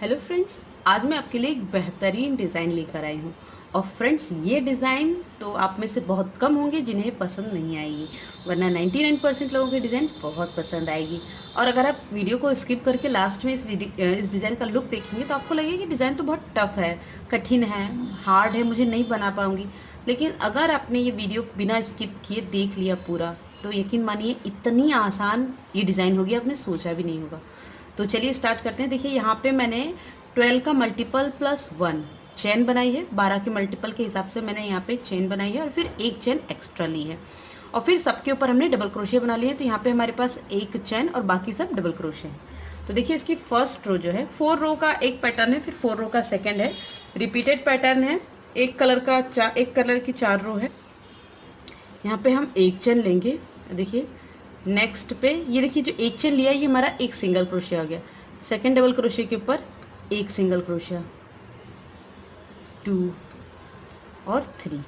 Hello friends, आज मैं आपके लिए एक बेहतरीन डिज़ाइन लेकर आई हूँ। और फ्रेंड्स, ये डिज़ाइन तो आप में से बहुत कम होंगे जिन्हें पसंद नहीं आएगी, वरना 99% लोगों की डिज़ाइन बहुत पसंद आएगी। और अगर आप वीडियो को स्किप करके लास्ट में इस डिज़ाइन का लुक देखेंगे तो आपको लगेगा कि डिज़ाइन तो बहुत टफ है, कठिन है, हार्ड है, मुझे नहीं बना पाऊँगी। लेकिन अगर आपने ये वीडियो बिना स्किप किए देख लिया पूरा, तो यकीन मानिए इतनी आसान ये डिज़ाइन होगी, आपने सोचा भी नहीं होगा। तो चलिए स्टार्ट करते हैं। देखिए यहाँ पे मैंने 12 का मल्टीपल प्लस 1 चेन बनाई है। 12 के मल्टीपल के हिसाब से मैंने यहाँ पे चेन बनाई है और फिर एक चेन एक्स्ट्रा ली है और फिर सबके ऊपर हमने डबल क्रोशिया बना लिए। तो यहाँ पे हमारे पास एक चेन और बाकी सब डबल क्रोशिया है। तो देखिए इसकी फर्स्ट रो जो है 4 रो का एक पैटर्न है, फिर 4 रो का सेकेंड है, रिपीटेड पैटर्न है, एक कलर की 4 रो है। यहाँ पे हम एक चेन लेंगे। देखिए नेक्स्ट पे ये देखिए जो एक चेन लिया ये हमारा एक सिंगल क्रोशिया आ गया। सेकेंड डबल क्रोशिया के ऊपर एक सिंगल क्रोशिया, 2 और 3,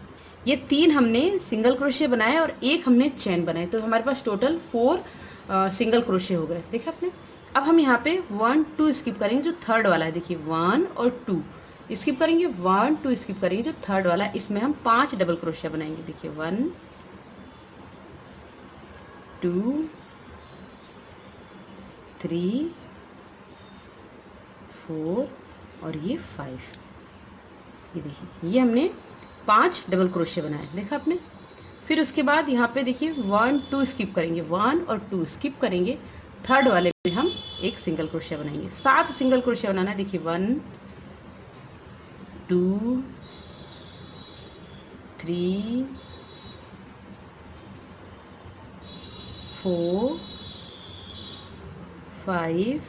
ये 3 हमने सिंगल क्रोशिया बनाए और एक हमने चेन बनाए। तो हमारे पास टोटल 4 सिंगल क्रोशिया हो गए। देखा आपने। अब हम यहाँ पे 1 2 स्किप करेंगे, जो थर्ड वाला है। देखिए 1 और 2 स्किप करेंगे, 1 2 स्किप करेंगे, जो थर्ड वाला है इसमें हम 5 डबल क्रोशिया बनाएंगे। देखिए 1 2 3 4 और ये 5। ये देखिए ये हमने 5 डबल क्रोशिया बनाए, देखा आपने। फिर उसके बाद यहाँ पे देखिए 1 2 स्किप करेंगे, 1 और 2 स्किप करेंगे, थर्ड वाले में हम एक सिंगल क्रोशिया बनाएंगे। 7 सिंगल क्रोशिया बनाना है। देखिए 1 2 3 4 5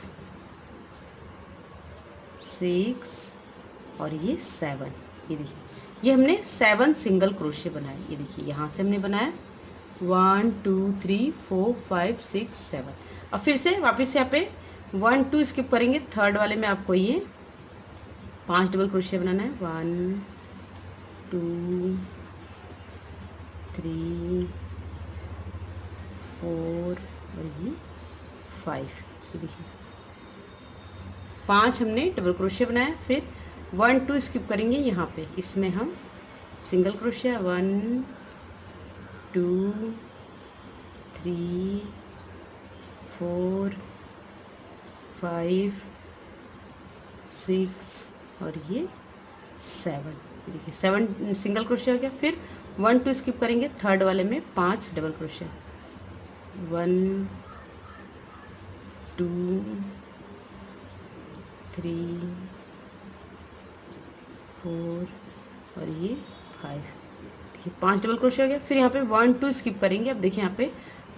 6 और ये 7। ये देखिए ये हमने 7 सिंगल क्रोशिया बनाए। ये देखिए यहाँ से हमने बनाया 1 2 3 4 5 6 7। अब फिर से वापस यहाँ पे 1 2 स्किप करेंगे, थर्ड वाले में आपको ये 5 डबल क्रोशिया बनाना है। 1 2 3 4 और ये 5। ये देखिए 5 हमने डबल क्रोशिया बनाया। फिर 1 2 स्किप करेंगे, यहाँ पे इसमें हम सिंगल क्रोशिया 1 2 3 4 5 6 और ये 7। देखिए 7 सिंगल क्रोशिया हो गया। फिर 1 2 स्किप करेंगे, थर्ड वाले में 5 डबल क्रोशिया, 1 2 3 4 और ये 5। देखिए 5 डबल क्रोशिया हो गया। फिर यहाँ पे 1 2 स्किप करेंगे। अब देखिए यहाँ पे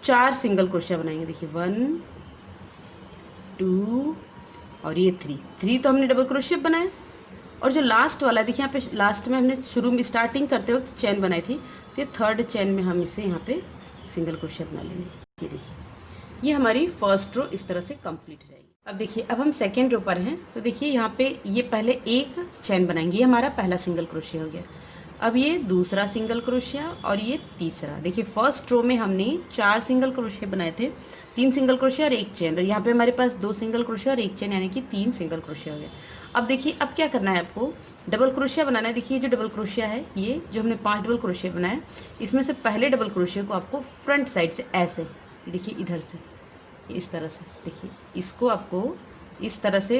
4 सिंगल क्रोशिया बनाएंगे। देखिए 1 2 और ये 3 तो हमने डबल क्रोशिया बनाया। और जो लास्ट वाला देखिए यहाँ पे लास्ट में हमने शुरू में स्टार्टिंग करते वक्त चेन बनाई थी, तो ये थर्ड चेन में हम इसे यहाँ पे सिंगल क्रोशिया बना लेंगे। ये देखिए ये हमारी फर्स्ट रो इस तरह से कंप्लीट रहेगी। अब देखिए अब हम सेकेंड रो पर हैं। तो देखिए यहाँ पे ये पहले एक चेन बनाएंगे, ये हमारा पहला सिंगल क्रोशिया हो गया। अब ये दूसरा सिंगल क्रोशिया और ये तीसरा। देखिए फर्स्ट रो में हमने 4 सिंगल क्रोशिया बनाए थे, 3 सिंगल क्रोशिया और एक चेन, और यहाँ पे हमारे पास 2 सिंगल क्रोशिया और एक चेन, यानी कि 3 सिंगल क्रोशिया हो गया। अब देखिए अब क्या करना है, आपको डबल क्रोशिया बनाना है। देखिए जो डबल क्रोशिया है, ये जो हमने 5 डबल क्रोशिया बनाया, इसमें से पहले डबल क्रोशिया को आपको फ्रंट साइड से ऐसे, देखिए इधर से इस तरह से, देखिए इसको आपको इस तरह से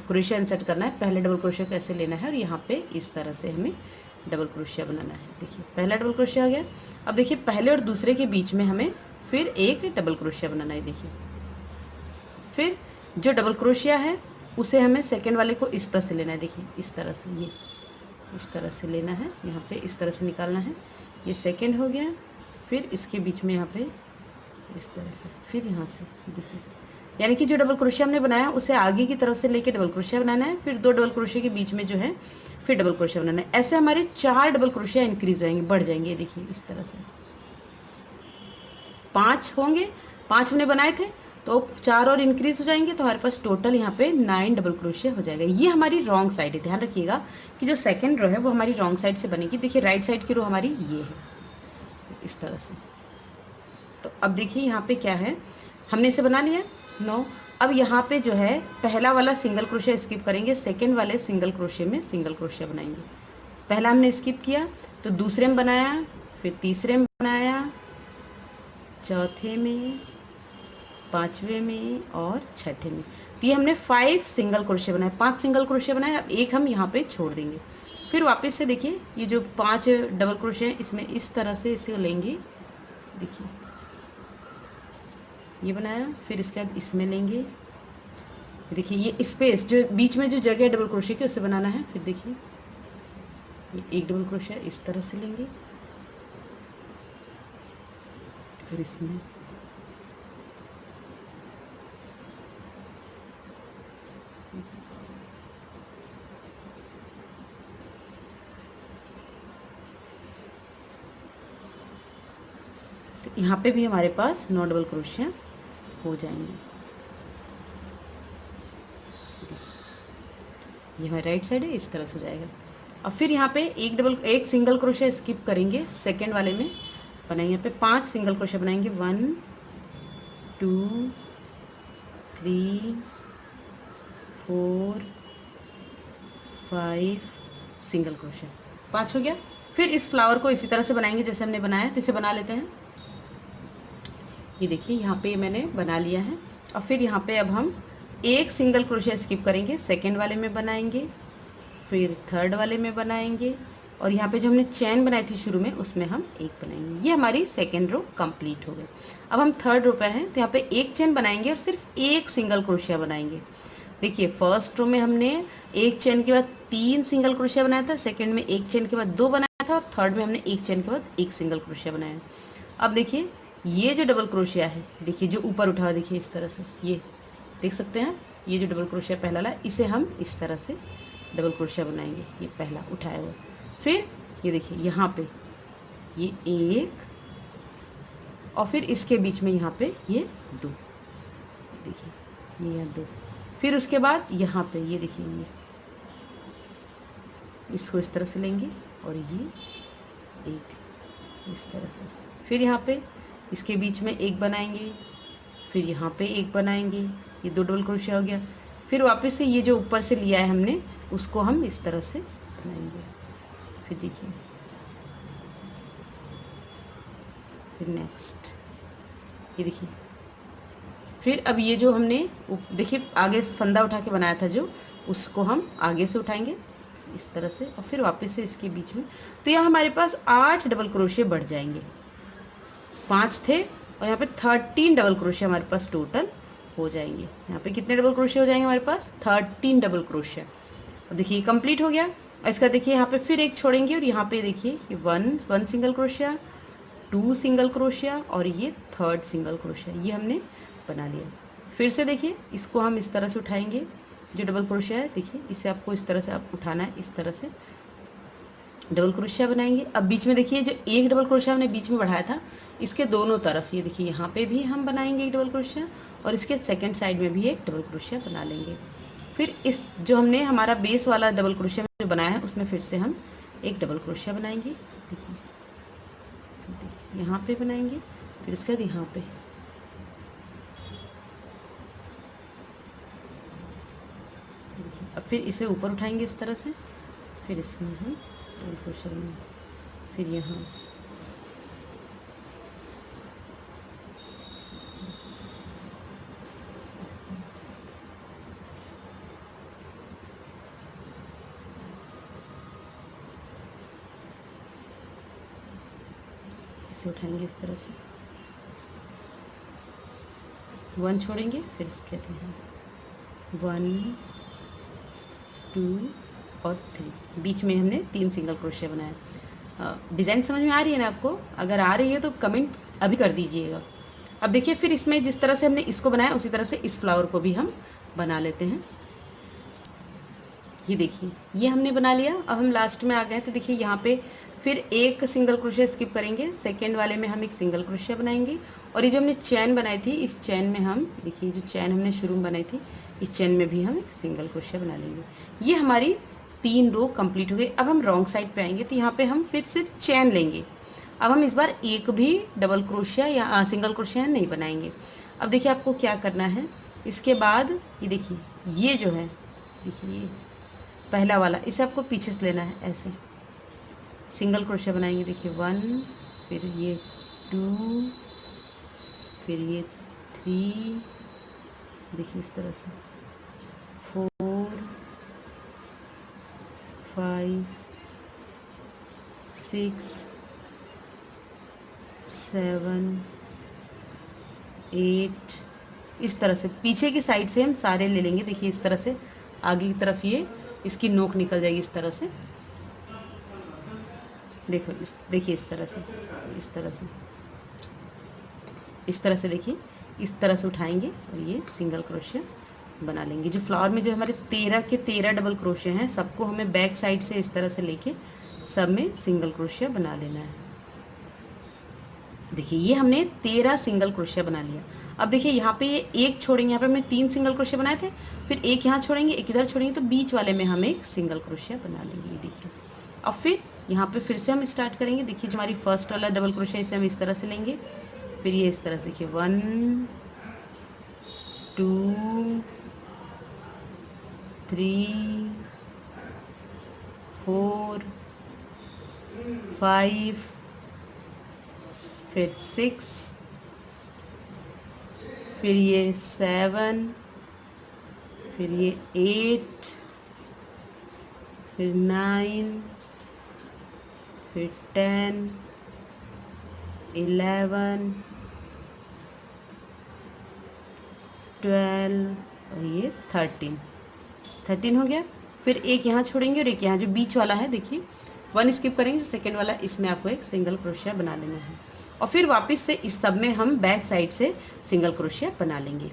क्रोशिया इंसर्ट करना है। पहले डबल क्रोशिया को ऐसे लेना है और यहाँ पे इस तरह से हमें डबल क्रोशिया बनाना है। देखिए पहला डबल क्रोशिया आ गया। अब देखिए पहले और दूसरे के बीच में हमें फिर एक डबल क्रोशिया बनाना है। देखिए फिर जो डबल क्रोशिया है उसे हमें सेकेंड वाले को इस तरह से लेना है। देखिए इस तरह से, ये इस तरह से लेना है, यहाँ पे इस तरह से निकालना है। ये सेकेंड हो गया। फिर इसके बीच में यहाँ पे इस तरह से, फिर यहाँ से देखिए, यानी कि जो डबल क्रोशिया हमने बनाया उसे आगे की तरफ से लेके डबल क्रोशिया बनाना है। फिर 2 डबल क्रोशिया के बीच में जो है फिर डबल क्रोशिया बनाना है। ऐसे हमारे 4 डबल क्रोशिया इंक्रीज होंगे, बढ़ जाएंगे। देखिए इस तरह से 5 होंगे, 5 हमने बनाए थे तो 4 और इंक्रीज हो जाएंगे, तो हमारे पास टोटल यहाँ पे 9 डबल क्रोशिया हो जाएगा। ये हमारी रॉन्ग साइड है। ध्यान रखिएगा कि जो सेकेंड रो है वो हमारी रॉन्ग साइड से बनेगी। देखिए राइट साइड की रो हमारी ये है, इस तरह से। तो अब देखिए यहाँ पे क्या है, हमने इसे बना लिया 9। अब यहाँ पे जो है पहला वाला सिंगल क्रोशिया स्किप करेंगे, सेकंड वाले सिंगल क्रोशिया में सिंगल क्रोशिया बनाएंगे। पहला हमने स्किप किया तो दूसरे में बनाया, फिर तीसरे में बनाया, चौथे में, पांचवे में और छठे में। तो ये हमने 5 सिंगल क्रोशिया बनाए, 5 सिंगल क्रोशिया बनाए। अब एक हम यहाँ पे छोड़ देंगे। फिर वापस से देखिए ये जो 5 डबल क्रोशिया है इसमें इस तरह से इसे लेंगे, देखिए ये बनाया। फिर इसके बाद इसमें लेंगे, देखिए ये स्पेस जो बीच में जो जगह है डबल क्रोशिया की उसे बनाना है। फिर देखिए ये एक डबल क्रोशिया इस तरह से लेंगे, फिर इसमें तो यहाँ पे भी हमारे पास 9 डबल क्रोशिया हो जाएंगे। ये हमारी राइट साइड है, इस तरह से हो जाएगा। अब फिर यहाँ पे एक सिंगल क्रोशिया स्किप करेंगे, सेकेंड वाले में बनाएंगे। यहाँ पे 5 सिंगल क्रोशिया बनाएंगे, 1 2 3 4 5 सिंगल क्रोशिया, 5 हो गया। फिर इस फ्लावर को इसी तरह से बनाएंगे जैसे हमने बनाया, तो इसे बना लेते हैं। ये देखिए यहाँ पे मैंने बना लिया है। और फिर यहाँ पे अब हम एक सिंगल क्रोशिया स्किप करेंगे, सेकेंड वाले में बनाएंगे, फिर थर्ड वाले में बनाएंगे, और यहाँ पे जो हमने चैन बनाई थी शुरू में उसमें हम एक बनाएंगे। ये हमारी सेकेंड रो कंप्लीट हो गई। अब हम थर्ड रो पर हैं, तो यहाँ पे एक चैन बनाएंगे और सिर्फ एक सिंगल क्रोशिया बनाएंगे। देखिए फर्स्ट रो में हमने एक चैन के बाद 3 सिंगल क्रोशिया बनाया था, सेकेंड में एक चैन के बाद 2 बनाया था, और थर्ड में हमने एक चैन के बाद एक सिंगल क्रोशिया बनाया। अब देखिए ये जो डबल क्रोशिया है, देखिए जो ऊपर उठा हुआ, देखिए इस तरह से, ये देख सकते हैं, ये जो डबल क्रोशिया पहला वाला, इसे हम इस तरह से डबल क्रोशिया बनाएंगे, ये पहला उठाया हुआ। फिर ये देखिए यहाँ पे ये एक, और फिर इसके बीच में यहाँ पे ये 2, देखिए ये यहाँ 2। फिर उसके बाद यहाँ पे ये देखिए, ये इसको इस तरह से लेंगे और ये एक इस तरह से। फिर यहाँ पे इसके बीच में एक बनाएंगे, फिर यहाँ पे एक बनाएंगे, ये 2 डबल क्रोशिया हो गया। फिर वापस से ये जो ऊपर से लिया है हमने उसको हम इस तरह से बनाएंगे। फिर देखिए, फिर नेक्स्ट ये देखिए। फिर अब ये जो हमने देखिए आगे फंदा उठा के बनाया था जो, उसको हम आगे से उठाएंगे इस तरह से, और फिर वापस से इसके बीच में। तो यहाँ हमारे पास 8 डबल क्रोशिया बढ़ जाएंगे, 5 थे और यहाँ पे 13 डबल क्रोशिया हमारे पास टोटल हो जाएंगे। यहाँ पे कितने डबल क्रोशिया हो जाएंगे हमारे पास? 13 डबल क्रोशिया। और देखिए ये कंप्लीट हो गया। और इसका देखिए यहाँ पे फिर एक छोड़ेंगे, और यहाँ पे देखिए ये 1 सिंगल क्रोशिया, 2 सिंगल क्रोशिया, और ये 3rd सिंगल क्रोशिया, ये हमने बना लिया। फिर से देखिए इसको हम इस तरह से उठाएंगे, जो डबल क्रोशिया है देखिए इसे आपको इस तरह से आप उठाना है, इस तरह से डबल क्रोशिया बनाएंगे। अब बीच में देखिए जो एक डबल क्रोशिया हमने बीच में बढ़ाया था, इसके दोनों तरफ ये देखिए यहाँ पे भी हम बनाएंगे एक डबल क्रोशिया, और इसके सेकंड साइड में भी एक डबल क्रोशिया बना लेंगे। फिर इस जो हमने हमारा बेस वाला डबल क्रोशिया जो बनाया है उसमें फिर से हम एक डबल क्रोशिया बनाएंगे, देखिए यहाँ पे बनाएंगे, फिर उसके बाद यहाँ पे, अब फिर इसे ऊपर उठाएंगे इस तरह से, फिर इसमें हम डबल क्रोशिया बनाएंगे, फिर यहाँ इसे उठाएंगे इस तरह से, 1 छोड़ेंगे, फिर इसके बाद यहाँ 1 2 और 3, बीच में हमने 3 सिंगल क्रोशिया बनाया। डिज़ाइन समझ में आ रही है ना आपको? अगर आ रही है तो कमेंट अभी कर दीजिएगा। अब देखिए फिर इसमें जिस तरह से हमने इसको बनाया उसी तरह से इस फ्लावर को भी हम बना लेते हैं। ये देखिए ये हमने बना लिया। अब हम लास्ट में आ गए, तो देखिए यहाँ पे फिर एक सिंगल क्रोशिया स्किप करेंगे, सेकेंड वाले में हम एक सिंगल क्रोशिया बनाएंगे, और ये जो हमने चैन बनाई थी इस चैन में हम देखिए जो चैन हमने शुरू में बनाई थी इस चैन में भी हम एक सिंगल क्रोशिया बना लेंगे। ये हमारी 3 रो कंप्लीट हो गई। अब हम रॉन्ग साइड पे आएंगे, तो यहाँ पे हम फिर सिर्फ चैन लेंगे। अब हम इस बार एक भी डबल क्रोशिया या सिंगल क्रोशिया नहीं बनाएंगे। अब देखिए आपको क्या करना है, इसके बाद ये देखिए, ये जो है, देखिए ये पहला वाला, इसे आपको पीछे से लेना है, ऐसे सिंगल क्रोशिया बनाएंगे। देखिए 1, फिर ये 2, फिर ये 3, देखिए इस तरह से 4, 5, 6, 7, 8, इस तरह से पीछे की साइड से हम सारे ले लेंगे। देखिए इस तरह से आगे की तरफ ये इसकी नोक निकल जाएगी इस तरह से। देखो देखिए इस तरह से, इस तरह से, इस तरह से, देखिए इस तरह से उठाएंगे और ये सिंगल क्रोशिया बना लेंगे। जो फ्लावर में जो हमारे 13 के 13 डबल क्रोशिया हैं, सबको हमें बैक साइड से इस तरह से लेके सब में सिंगल क्रोशिया बना लेना है। देखिए ये हमने 13 सिंगल क्रोशिया बना लिया। अब देखिए यहाँ पे ये एक छोड़ेंगे, यहाँ पे हमने 3 सिंगल क्रोशिया बनाए थे, फिर एक यहाँ छोड़ेंगे, एक इधर छोड़ेंगे, तो बीच वाले में हम एक सिंगल क्रोशिया बना लेंगे। ये देखिए, अब फिर यहाँ पे फिर से हम स्टार्ट करेंगे। देखिए जो हमारी फर्स्ट वाला डबल क्रोशिया, इसे हम इस तरह से लेंगे, फिर ये इस तरह से, देखिए 1, 2, 3, 4, 5, फिर 6, फिर ये 7, फिर ये 8, फिर 9, फिर 10, 11, 12 और ये 13 हो गया। फिर एक यहाँ छोड़ेंगे और एक यहाँ जो बीच वाला है, देखिए 1 स्किप करेंगे, सेकेंड वाला, इसमें आपको एक सिंगल क्रोशिया बना लेना है। और फिर वापस से इस सब में हम बैक साइड से सिंगल क्रोशिया बना लेंगे।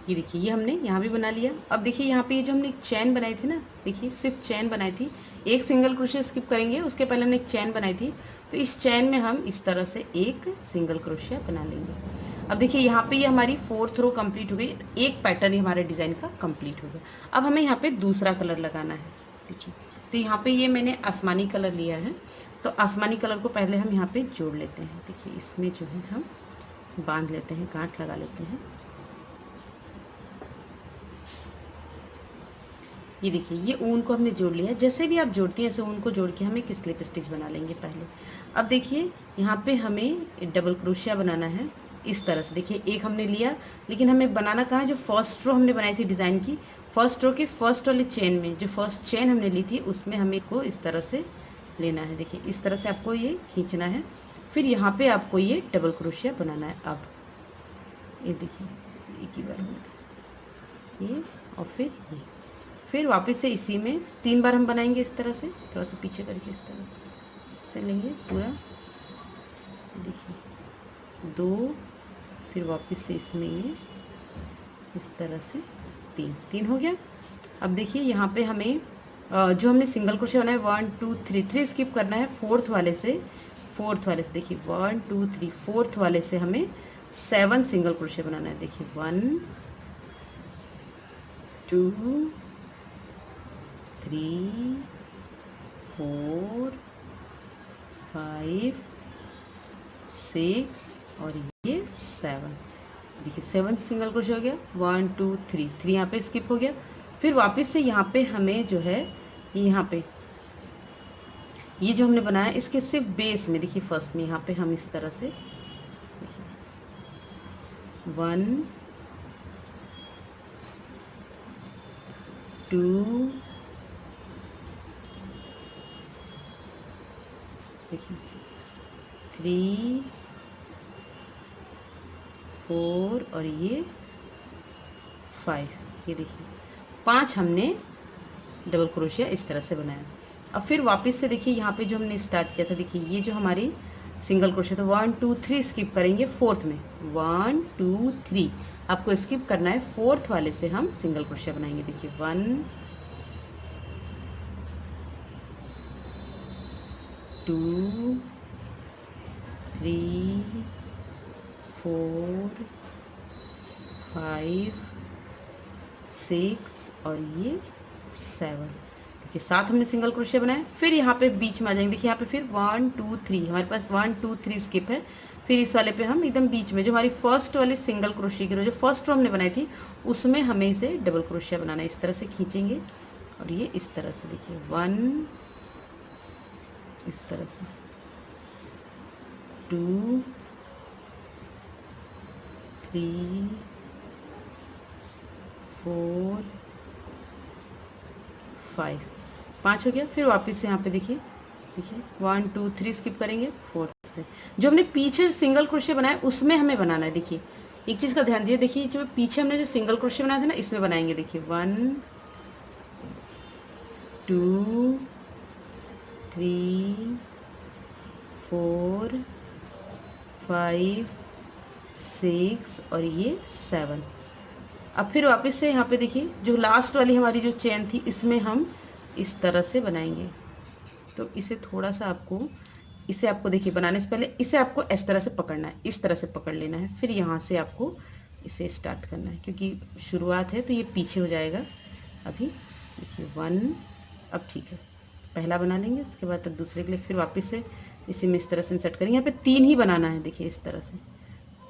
ये देखिए ये हमने यहाँ भी बना लिया। अब देखिए यहाँ पे ये जो हमने एक चैन बनाई थी ना, देखिए सिर्फ चैन बनाई थी, एक सिंगल क्रोशिया स्किप करेंगे, उसके पहले हमने एक चैन बनाई थी, तो इस चैन में हम इस तरह से एक सिंगल क्रोशिया बना लेंगे। अब देखिए यहाँ पे ये हमारी 4th रो कंप्लीट हो गई, एक पैटर्न ही हमारे डिज़ाइन का कंप्लीट हो गया। अब हमें यहाँ पे दूसरा कलर लगाना है। देखिए तो यहाँ पे ये मैंने आसमानी कलर लिया है, तो आसमानी कलर को पहले हम यहाँ पे जोड़ लेते हैं। देखिए इसमें जो है हम बांध लेते हैं, गांठ लगा लेते हैं। ये देखिए ये ऊन को हमने जोड़ लिया। जैसे भी आप जोड़ती हैं ऐसे ऊन को जोड़ के हम एक स्लिप स्टिच बना लेंगे पहले। अब देखिए यहाँ पे हमें डबल क्रोशिया बनाना है इस तरह से। देखिए एक हमने लिया, लेकिन हमें बनाना कहाँ है, जो फर्स्ट रो हमने बनाई थी डिज़ाइन की, फर्स्ट रो के फर्स्ट वाले चेन में, जो फर्स्ट चेन हमने ली थी उसमें हमें इसको इस तरह से लेना है। देखिए इस तरह से आपको ये खींचना है, फिर यहाँ पे आपको ये डबल क्रोशिया बनाना है। अब ये देखिए एक ही बार में ये, और फिर वापस से इसी में 3 बार हम बनाएंगे इस तरह से, थोड़ा सा पीछे करके इस तरह से लेंगे पूरा। देखिए 2, फिर वापस से इसमें ये इस तरह से 3 हो गया। अब देखिए यहाँ पे हमें जो हमने सिंगल क्रोशिया बनाया 1 2 3 स्किप करना है, फोर्थ वाले से देखिए 1 2 3 फोर्थ वाले से हमें 7 सिंगल क्रोशिया बनाना है। देखिए 1 2 3 4 5 6 और ये 7। देखिए 7 सिंगल क्रोशिया हो गया, 1 2 3 यहाँ पे स्किप हो गया। फिर वापस से यहाँ पे हमें जो है यहाँ पे ये जो हमने बनाया इसके सिर्फ बेस में, देखिए फर्स्ट में यहाँ पे हम इस तरह से 1 2 देखिए 3 4 और ये 5। ये देखिए 5 हमने डबल क्रोशिया इस तरह से बनाया। अब फिर वापस से देखिए यहाँ पे जो हमने स्टार्ट किया था, देखिए ये जो हमारी सिंगल क्रोशिया था 1 2 3 स्किप करेंगे फोर्थ में, 1 2 3 आपको स्किप करना है, फोर्थ वाले से हम सिंगल क्रोशिया बनाएंगे। देखिए 1 2 3 4 5 6 और ये 7। देखिए 7 हमने सिंगल क्रोशिया बनाए। फिर यहाँ पे बीच में आ जाएंगे, देखिए यहाँ पे फिर 1 2 3 हमारे पास 1 2 3 स्किप है। फिर इस वाले पे हम एकदम बीच में जो हमारी फर्स्ट वाली सिंगल क्रोशिया की रो जो फर्स्ट रो हमने बनाई थी उसमें हमें इसे डबल क्रोशिया बनाना है। इस तरह से खींचेंगे और ये इस तरह से देखिए 1, इस तरह से 2 3 4 5, 5 हो गया। फिर वापस से यहाँ पे देखिए 1 2 3 स्किप करेंगे 4 से। जो हमने पीछे सिंगल क्रोशिया बनाया उसमें हमें बनाना है। देखिए एक चीज़ का ध्यान दीजिए, देखिए जो पीछे हमने जो सिंगल क्रोशिया बनाया था ना इसमें बनाएंगे। देखिए 1 2 3 4 5 6 और ये 7। अब फिर वापस से यहाँ पे देखिए जो लास्ट वाली हमारी जो चेन थी इसमें हम इस तरह से बनाएंगे। तो इसे थोड़ा सा आपको इसे आपको देखिए बनाने से पहले इसे आपको इस तरह से पकड़ना है, इस तरह से पकड़ लेना है। फिर यहाँ से आपको इसे स्टार्ट करना है क्योंकि शुरुआत है तो ये पीछे हो जाएगा। अभी देखिए 1, अब ठीक है पहला बना लेंगे, उसके बाद तब दूसरे के लिए फिर वापस से इसी में इस तरह से इंसर्ट करेंगे। यहाँ पे 3 ही बनाना है, देखिए इस तरह से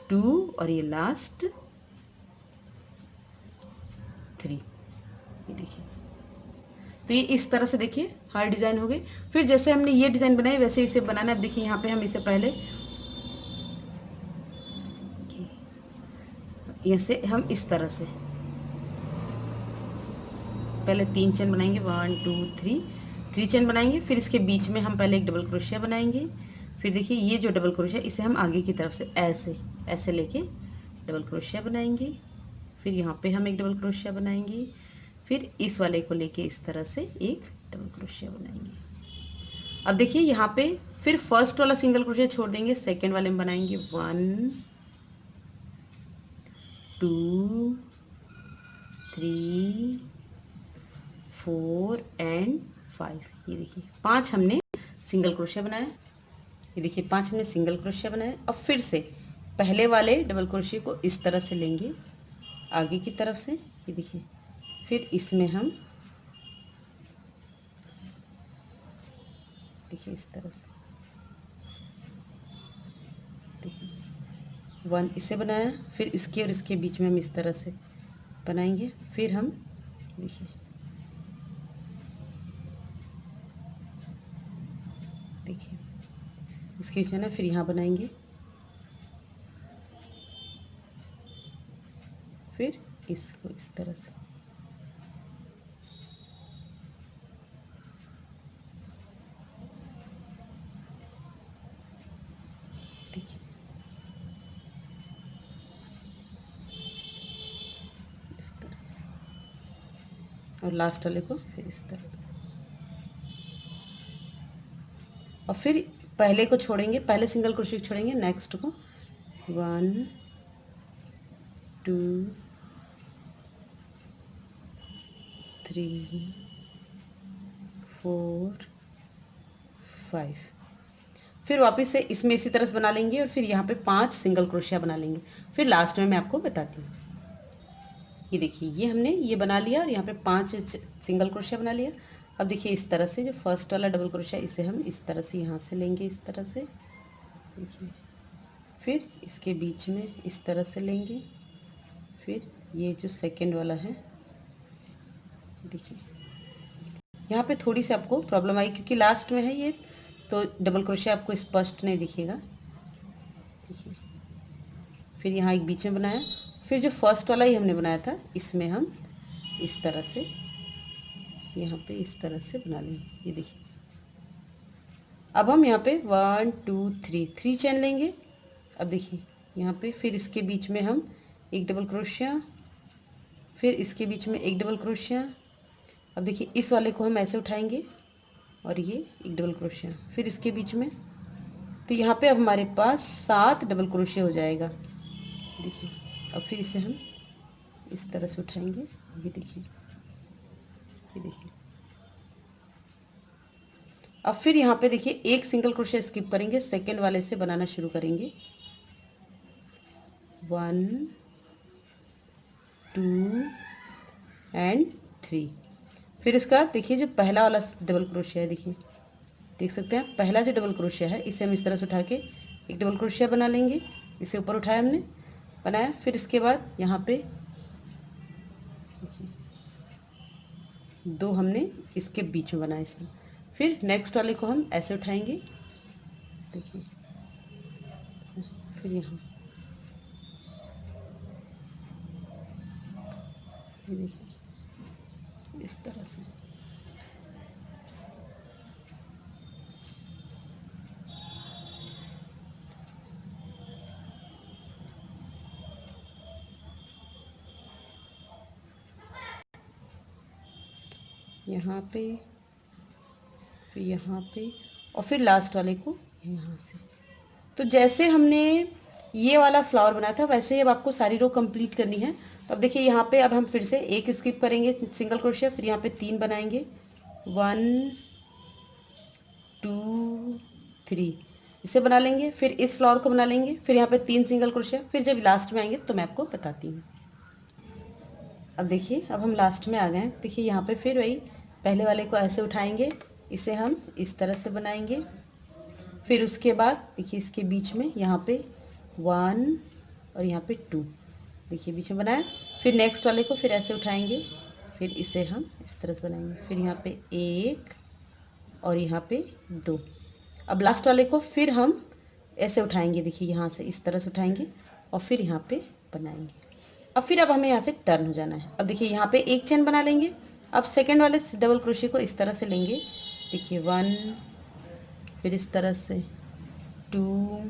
2 और ये लास्ट 3, ये देखिए। तो ये इस तरह से देखिए हर डिज़ाइन हो गई। फिर जैसे हमने ये डिज़ाइन बनाई वैसे इसे बनाना है। अब देखिए यहाँ पे हम इसे पहले ऐसे हम इस तरह से पहले 3 चेन बनाएंगे, 1 2 3 चेन बनाएंगे। फिर इसके बीच में हम पहले एक डबल क्रोशिया बनाएंगे। फिर देखिए ये जो डबल क्रोशिया इसे हम आगे की तरफ से ऐसे ऐसे लेके डबल क्रोशिया बनाएंगे। फिर यहाँ पे हम एक डबल क्रोशिया बनाएंगे। फिर इस वाले को लेके इस तरह से एक डबल क्रोशिया बनाएंगे। अब देखिए यहाँ पे फिर फर्स्ट वाला सिंगल क्रोशिया छोड़ देंगे, सेकेंड वाले में बनाएंगे 1 2 3 4 एंड 5। ये देखिए 5 हमने सिंगल क्रोशिया बनाया। ये देखिए 5 हमने सिंगल क्रोशिया बनाया। अब फिर से पहले वाले डबल क्रोशिया को इस तरह से लेंगे आगे की तरफ से, ये देखिए। फिर इसमें हम देखिए इस तरह से देखिए 1 इसे बनाया। फिर इसके और इसके बीच में हम इस तरह से बनाएंगे। फिर हम देखिए इसके बीच में ना फिर यहाँ बनाएंगे। फिर इसको इस तरह से देखिए इस तरह से, और लास्ट वाले को फिर इस तरह। और फिर पहले को छोड़ेंगे, पहले सिंगल क्रोशिया छोड़ेंगे, नेक्स्ट को 1 2 3 4 5। फिर वापस से इसमें इसी तरह से बना लेंगे और फिर यहाँ पे 5 सिंगल क्रोशिया बना लेंगे। फिर लास्ट में मैं आपको बताती हूँ। ये देखिए ये हमने ये बना लिया और यहाँ पे 5 सिंगल क्रोशिया बना लिया। अब देखिए इस तरह से जो फर्स्ट वाला डबल क्रोशिया इसे हम इस तरह से यहाँ से लेंगे, इस तरह से देखिए। फिर इसके बीच में इस तरह से लेंगे। फिर ये जो सेकंड वाला है देखिए, यहाँ पे थोड़ी सी आपको प्रॉब्लम आई क्योंकि लास्ट में है ये, तो डबल क्रोशिया आपको स्पष्ट नहीं दिखेगा। देखिए फिर यहाँ एक बीच में बनाया। फिर जो फर्स्ट वाला ही हमने बनाया था इसमें हम इस तरह से यहाँ पे इस तरह से बना लेंगे। ये देखिए अब हम यहाँ पे 1 2 3 चेन लेंगे। अब देखिए यहाँ पे फिर इसके बीच में हम एक डबल क्रोशिया, फिर इसके बीच में एक डबल क्रोशिया। अब देखिए इस वाले को हम ऐसे उठाएंगे और ये एक डबल क्रोशिया, फिर इसके बीच में। तो यहाँ पे अब हमारे पास 7 डबल क्रोशिया हो जाएगा। देखिए अब फिर इसे हम इस तरह से उठाएंगे। ये देखिए, ये देखिए। अब फिर यहाँ पे देखिए एक सिंगल क्रोशिया स्किप करेंगे, सेकेंड वाले से बनाना शुरू करेंगे। 1 2 एंड 3। फिर इसका देखिए जो पहला वाला डबल क्रोशिया है, देखिए देख सकते हैं पहला जो डबल क्रोशिया है इसे हम इस तरह से उठा के एक डबल क्रोशिया बना लेंगे। इसे ऊपर उठाया हमने, बनाया। फिर इसके बाद यहाँ पे देखिए 2 हमने इसके बीच में बनाए इसमें। फिर नेक्स्ट वाले को हम ऐसे उठाएंगे, देखिए। फिर यहाँ देखिए इस तरह से। यहाँ पे, फिर यहाँ पे, और फिर लास्ट वाले को यहाँ से। तो जैसे हमने ये वाला फ्लावर बनाया था वैसे ही अब आपको सारी रो कंप्लीट करनी है। तो अब देखिए यहाँ पे अब हम फिर से एक स्किप करेंगे सिंगल क्रोशिया, फिर यहाँ पे 3 बनाएंगे, 1 2 3 इसे बना लेंगे। फिर इस फ्लावर को बना लेंगे, फिर यहाँ पे 3 सिंगल क्रोशिया। फिर जब लास्ट में आएंगे तो मैं आपको बताती हूँ। अब देखिए अब हम लास्ट में आ गए हैं। देखिए यहाँ पे फिर वही पहले वाले को ऐसे उठाएंगे, इसे हम इस तरह से बनाएंगे। फिर उसके बाद देखिए इसके बीच में यहाँ पे 1 और यहाँ पे 2, देखिए बीच में बनाया। फिर नेक्स्ट वाले को फिर ऐसे उठाएंगे, फिर इसे हम इस तरह से बनाएंगे। फिर यहाँ पे 1 और यहाँ पे 2। अब लास्ट वाले को फिर हम ऐसे उठाएंगे, देखिए यहाँ से इस तरह से उठाएंगे और फिर यहाँ पे बनाएंगे। अब हमें यहाँ से टर्न हो जाना है। अब देखिए यहाँ पे एक चेन बना लेंगे। अब सेकेंड वाले डबल क्रोशिया को इस तरह से लेंगे, देखिए 1, फिर इस तरह से 2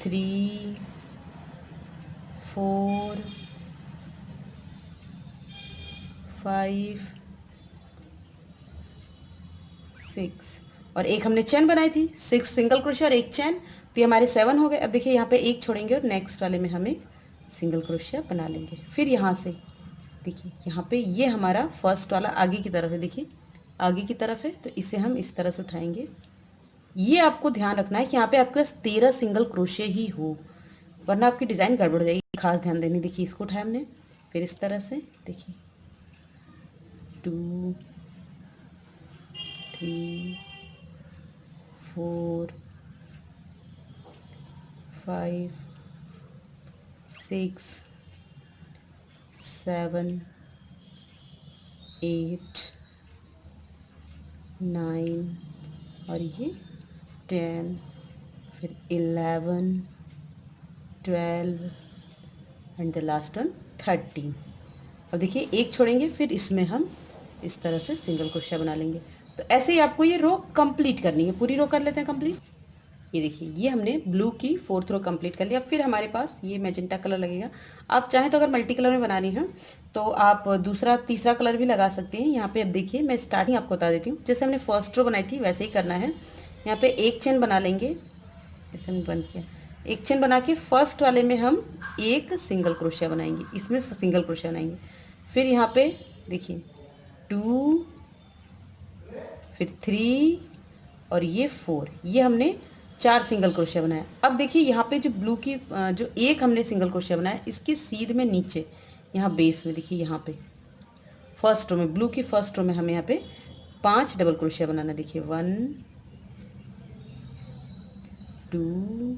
3 4 5 6 और एक हमने चेन बनाई थी, 6 सिंगल क्रोशिया और एक चेन, तो ये हमारे 7 हो गए। अब देखिए यहाँ पे एक छोड़ेंगे और नेक्स्ट वाले में हम एक सिंगल क्रोशिया बना लेंगे। फिर यहाँ से देखिए यहाँ पे ये हमारा फर्स्ट वाला आगे की तरफ है, देखिए आगे की तरफ है, तो इसे हम इस तरह से उठाएंगे। ये आपको ध्यान रखना है कि यहाँ पे आपके पास 13 सिंगल क्रोशिया ही हो, वरना आपकी डिज़ाइन गड़बड़ हो जाएगी। खास ध्यान देनी। देखिए इसको उठाया हमने, फिर इस तरह से देखिए 2 3 4 5 6 7 8 9 और ये 10, फिर 11 12 एंड द लास्ट वन 13। अब देखिए एक छोड़ेंगे, फिर इसमें हम इस तरह से सिंगल क्रोशिया बना लेंगे। तो ऐसे ही आपको ये रो कंप्लीट करनी है। पूरी रो कर लेते हैं कंप्लीट। ये देखिए ये हमने ब्लू की 4th रो कंप्लीट कर लिया। फिर हमारे पास ये मैजेंटा कलर लगेगा। आप चाहें तो अगर मल्टी कलर में बनानी है तो आप दूसरा तीसरा कलर भी लगा सकते हैं। यहाँ पे अब देखिए मैं स्टार्टिंग आपको बता देती हूँ। जैसे हमने फर्स्ट रो बनाई थी वैसे ही करना है। यहाँ पे एक चेन बना लेंगे, ऐसे हमने बंद किया। एक चेन बना के फर्स्ट वाले में हम एक सिंगल क्रोशिया बनाएंगे, इसमें सिंगल क्रोशिया बनाएंगे। फिर यहाँ पे देखिए 2, फिर 3 और ये 4, ये हमने 4 सिंगल क्रोशिया बनाया। अब देखिए यहाँ पे जो ब्लू की जो एक हमने सिंगल क्रोशिया बनाया, इसके सीध में नीचे यहाँ बेस में देखिए यहाँ पे फर्स्ट रो में, ब्लू की फर्स्ट रो में हमें यहाँ पे 5 डबल क्रोशिया बनाना। देखिए 1 2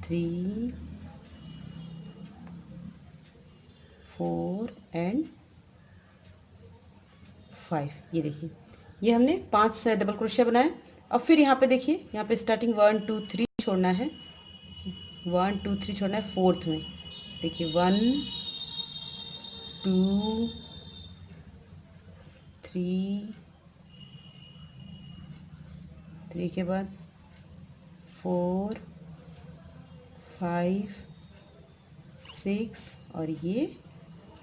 3 4 एंड 5। ये देखिए ये हमने 5 डबल क्रोशिया बनाया। अब फिर यहाँ पे देखिए यहाँ पे स्टार्टिंग 1 2 3 छोड़ना है, 1 2 3 छोड़ना है 4th में। देखिए 1 2 3 के बाद 4 5 6 और ये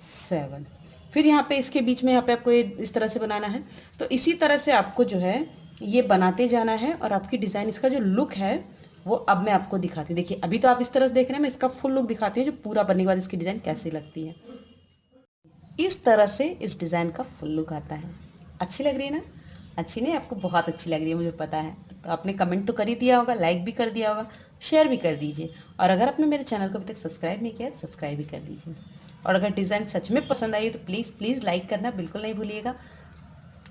7। फिर यहाँ पे इसके बीच में यहाँ पे आपको ये इस तरह से बनाना है। तो इसी तरह से आपको जो है ये बनाते जाना है और आपकी डिज़ाइन, इसका जो लुक है वो अब मैं आपको दिखाती हूँ। देखिए अभी तो आप इस तरह से देख रहे हैं, मैं इसका फुल लुक दिखाती हूँ जो पूरा बनने के बाद इसकी डिज़ाइन कैसी लगती है। इस तरह से इस डिज़ाइन का फुल लुक आता है। अच्छी लग रही है ना? अच्छी नहीं, आपको बहुत अच्छी लग रही है मुझे पता है। तो आपने कमेंट तो कर ही दिया होगा, लाइक भी कर दिया होगा, शेयर भी कर दीजिए। और अगर आपने मेरे चैनल को अभी तक सब्सक्राइब नहीं किया है तो सब्सक्राइब भी कर दीजिए। और अगर डिज़ाइन सच में पसंद आई तो प्लीज़ प्लीज़ लाइक करना बिल्कुल नहीं भूलिएगा,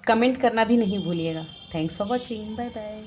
कमेंट करना भी नहीं भूलिएगा। Thanks for watching, bye bye.